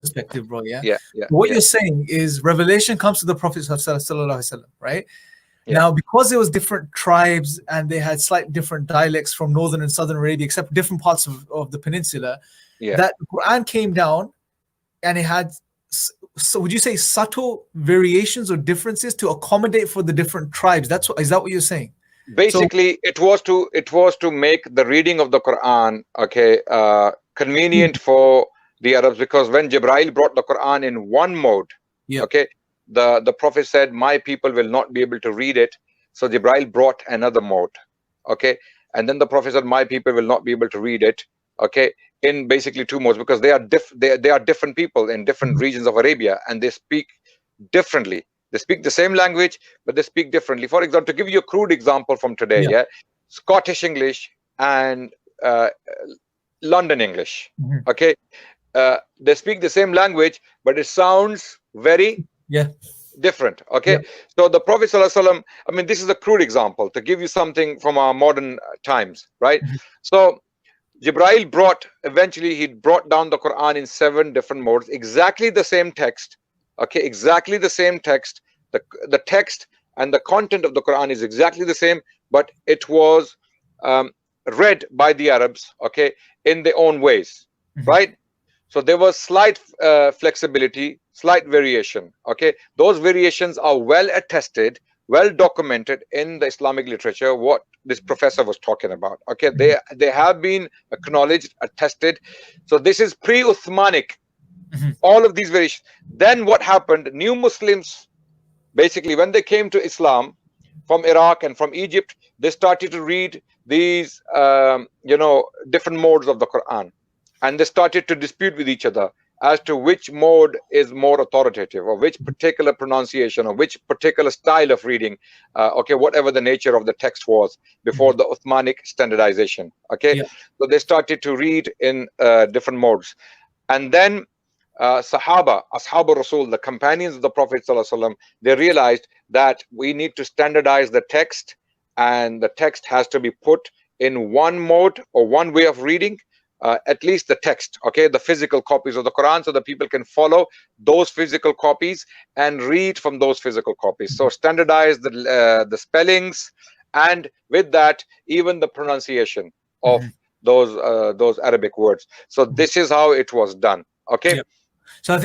perspective, bro. Yeah. Yeah, yeah, What yeah, you're saying is revelation comes to the Prophet sallallahu alaihi wasallam, right? yeah, Now, because there was different tribes and they had slightly different dialects from northern and southern Arabia, except different parts of the peninsula, yeah. that the Quran came down and it had, so would you say subtle variations or differences to accommodate for the different tribes? Is that what you're saying? So Basically, it was to make the reading of the Quran, okay, convenient for the Arabs, because when Jibril brought the Quran in one mode, yeah, okay, the Prophet said, my people will not be able to read it. So Jibril brought another mode, okay, and then the Prophet said, my people will not be able to read it, okay, in basically two modes, because they are different people in different regions of Arabia, and they speak differently. They speak the same language, but they speak differently. For example, to give you a crude example from today, yeah, yeah, Scottish English and London English, mhm, okay, they speak the same language, but it sounds very yeah, different. yeah, Okay, so the Prophet ﷺ, I mean, this is a crude example to give you something from our modern times, right? mhm, So Jibril eventually he brought down the Quran in 7 different modes, exactly the same text. Okay, exactly the same text. The text and the content of the Quran is exactly the same, but it was um, read by the Arabs, okay, in their own ways, mhm, right? So there was slight flexibility, slight variation. Okay, those variations are well attested, well documented in the Islamic literature. What this professor was talking about. Okay, mhm, they have been acknowledged, attested. So this is pre-Uthmanic. mhm, All of these variations. Then what happened? New Muslims, basically, when they came to Islam from Iraq and from Egypt, they started to read these, different modes of the Quran, and they started to dispute with each other as to which mode is more authoritative, or which particular pronunciation, or which particular style of reading. Okay, whatever the nature of the text was before mhm, the Uthmanic standardization. Okay, yeah, so they started to read in different modes, and then Sahaba, Ashab Rasul, the companions of the Prophet ﷺ, they realized that we need to standardize the text, and the text has to be put in one mode or one way of reading, at least the text, okay, the physical copies of the Quran, so that people can follow those physical copies and read from those physical copies. So standardize the spellings, and with that, even the pronunciation of mhm, those Arabic words. So mhm, this is how it was done. Okay. yeah. So I